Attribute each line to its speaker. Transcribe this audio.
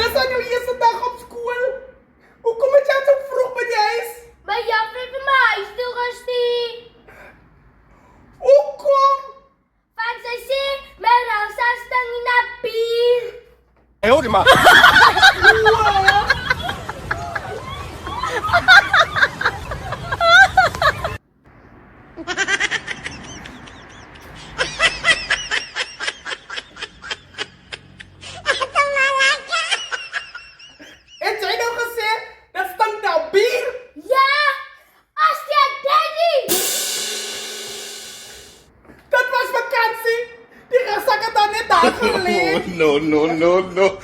Speaker 1: Nasaan yung iya sa dakop school? Huwag ko masyadong sa fruit ba guys?
Speaker 2: Maar Jeffrey van mij is toch rustig.
Speaker 1: Huwag ko!
Speaker 2: Van zij zegt, mijn rouw staat stang in dat bier.
Speaker 3: 哎呦我的妈！
Speaker 1: Eh, jij nou gezegd, dat stank nou bier?
Speaker 2: Ja, als die daddy.
Speaker 1: Dat was vakantie. Die rasa ka dan net dagen geleden.
Speaker 3: No, no, no, no.